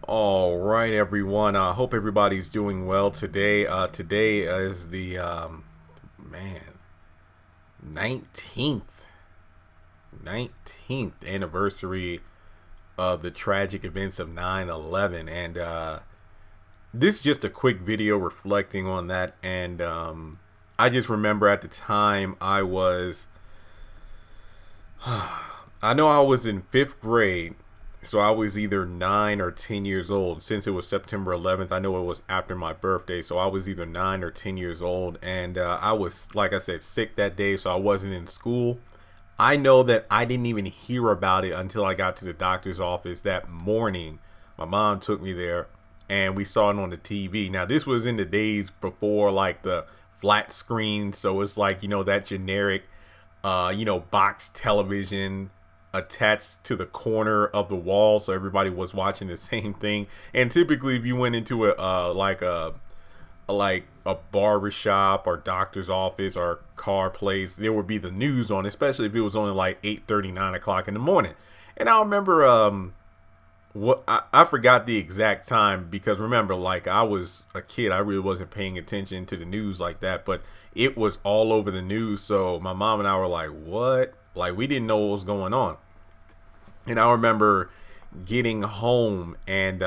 All right, everyone. I hope everybody's doing well today. Today is the man 19th 19th anniversary of the tragic events of 9/11, and this is just a quick video reflecting on that. And I just remember at the time I know I was in fifth grade, so I was either 9 or 10 years old. Since it was September 11th, I know it was after my birthday, so I was either 9 or 10 years old, and I was, like I said, sick that day, so I wasn't in school. I know that I didn't even hear about it until I got to the doctor's office that morning. My mom took me there, and we saw it on the TV. Now, this was in the days before like the flat screen, so it's like, that generic box television attached to the corner of the wall, so everybody was watching the same thing. And typically, if you went into a barber shop or doctor's office or car place, there would be the news on, especially if it was only like 8:30, 9 o'clock in the morning. And I remember what I forgot the exact time, because remember, like, I was a kid, I really wasn't paying attention to the news like that, but it was all over the news. So my mom and I were like, what? Like, we didn't know what was going on. And I remember getting home and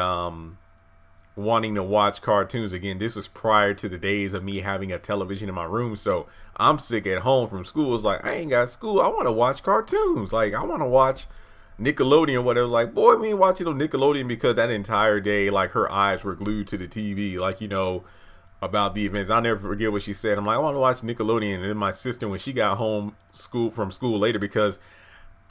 wanting to watch cartoons again. This was prior to the days of me having a television in my room. So I'm sick at home from school. It's like, I ain't got school, I want to watch cartoons. Like, I want to watch Nickelodeon, whatever. Like, boy, we ain't watching no Nickelodeon, because that entire day, like, her eyes were glued to the TV, like, about the events. I'll never forget what she said. I'm like, I want to watch Nickelodeon. And then my sister, when she got home from school later, because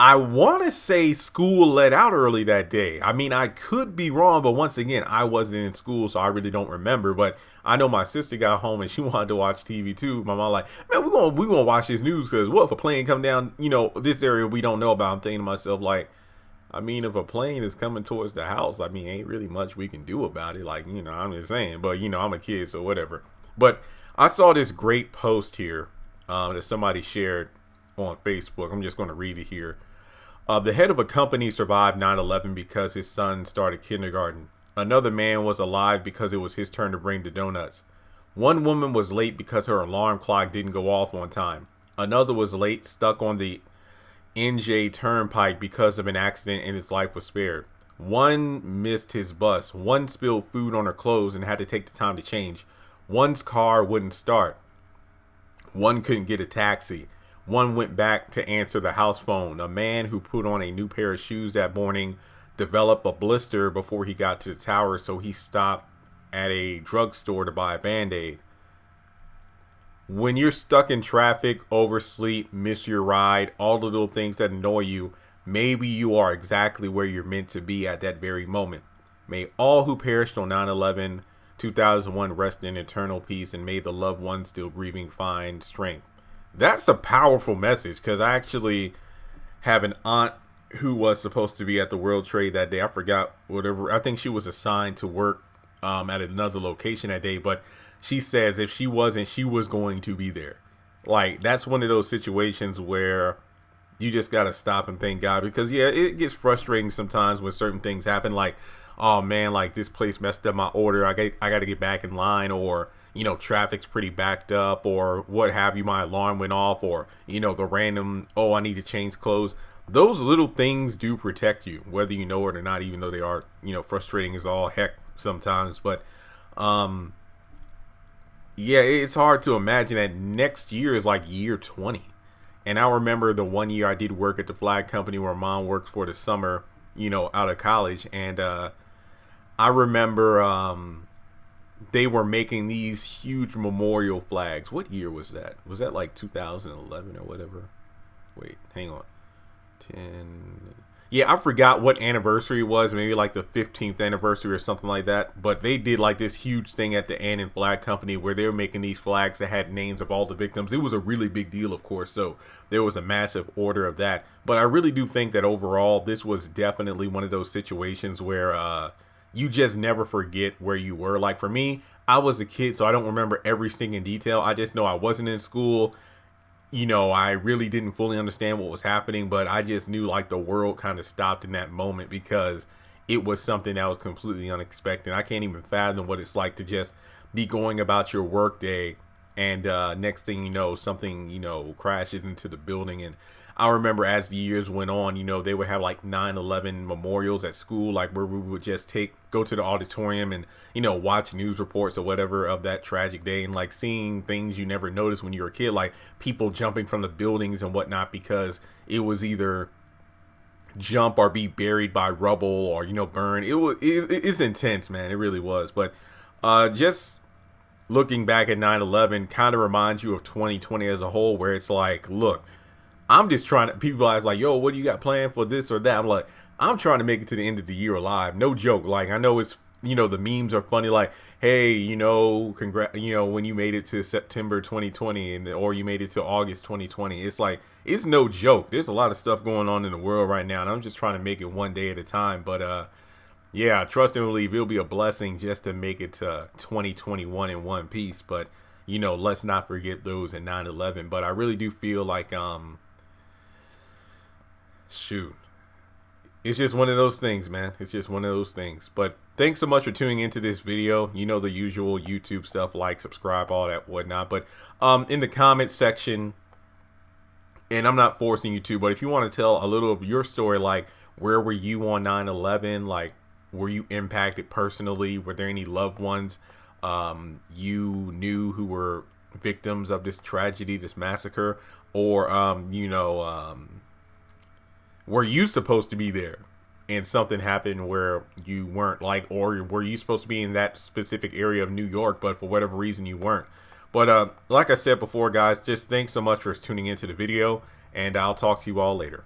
I want to say school let out early that day. I mean, I could be wrong, but once again, I wasn't in school, so I really don't remember. But I know my sister got home and she wanted to watch TV too. My mom like, man, we gonna watch this news, because what if a plane come down, this area we don't know about? I'm thinking to myself, like, I mean, if a plane is coming towards the house, I mean, ain't really much we can do about it. Like, I'm just saying. But, I'm a kid, so whatever. But I saw this great post here that somebody shared on Facebook. I'm just going to read it here. The head of a company survived 9/11 because his son started kindergarten. Another man was alive because it was his turn to bring the donuts. One woman was late because her alarm clock didn't go off on time. Another was late, stuck on the NJ Turnpike because of an accident, and his life was spared. One missed his bus. One spilled food on her clothes and had to take the time to change. One's car wouldn't start. One couldn't get a taxi. One went back to answer the house phone. A man who put on a new pair of shoes that morning developed a blister before he got to the tower, so he stopped at a drugstore to buy a Band-Aid. When you're stuck in traffic, oversleep, miss your ride, all the little things that annoy you, maybe you are exactly where you're meant to be at that very moment. May all who perished on 9/11, 2001 rest in eternal peace, and may the loved ones still grieving find strength. That's a powerful message, because I actually have an aunt who was supposed to be at the World Trade that day. I forgot whatever. I think she was assigned to work at another location that day, but she says if she wasn't, she was going to be there. Like, that's one of those situations where you just got to stop and thank God, because yeah, it gets frustrating sometimes when certain things happen. Like, oh man, like, this place messed up my order. I got to get back in line, or traffic's pretty backed up, or what have you, my alarm went off, or the random, oh, I need to change clothes. Those little things do protect you, whether you know it or not, even though they are frustrating as all heck sometimes. But yeah, it's hard to imagine that next year is like year 20. And I remember the one year I did work at the flag company where mom worked for the summer, out of college. And I remember they were making these huge memorial flags. What year was that? Was that like 2011 or whatever? Wait, hang on. 10. Yeah, I forgot what anniversary it was. Maybe like the 15th anniversary or something like that. But they did like this huge thing at the end in Flag Company where they were making these flags that had names of all the victims. It was a really big deal, of course. So there was a massive order of that. But I really do think that overall, this was definitely one of those situations where you just never forget where you were. Like, for me, I was a kid, so I don't remember every single detail. I just know I wasn't in school. I really didn't fully understand what was happening, but I just knew like the world kind of stopped in that moment, because it was something that was completely unexpected. I can't even fathom what it's like to just be going about your work day, and next thing you know, something, crashes into the building. And I remember as the years went on, they would have like 9/11 memorials at school, like where we would just go to the auditorium and, watch news reports or whatever of that tragic day, and like seeing things you never noticed when you were a kid, like people jumping from the buildings and whatnot, because it was either jump or be buried by rubble or, burn. It's intense, man. It really was. But just looking back at 9/11 kind of reminds you of 2020 as a whole, where it's like, look, I'm just trying to, people ask like, yo, what do you got planned for this or that? I'm like, I'm trying to make it to the end of the year alive. No joke. Like, I know it's, the memes are funny. Like, hey, when you made it to September 2020 or you made it to August 2020, it's like, it's no joke. There's a lot of stuff going on in the world right now, and I'm just trying to make it one day at a time. But, yeah, trust and believe it'll be a blessing just to make it to 2021 in one piece. But, let's not forget those in 9/11. But I really do feel like, shoot, it's just one of those things, man. It's just one of those things. But thanks so much for tuning into this video. The usual YouTube stuff, like, subscribe, all that whatnot. But in the comment section, and I'm not forcing you to, but if you want to tell a little of your story, like, where were you on 9/11? Like, were you impacted personally? Were there any loved ones you knew who were victims of this tragedy, this massacre? Or, were you supposed to be there and something happened where you weren't, like, or were you supposed to be in that specific area of New York, but for whatever reason you weren't? But like I said before, guys, just thanks so much for tuning into the video, and I'll talk to you all later.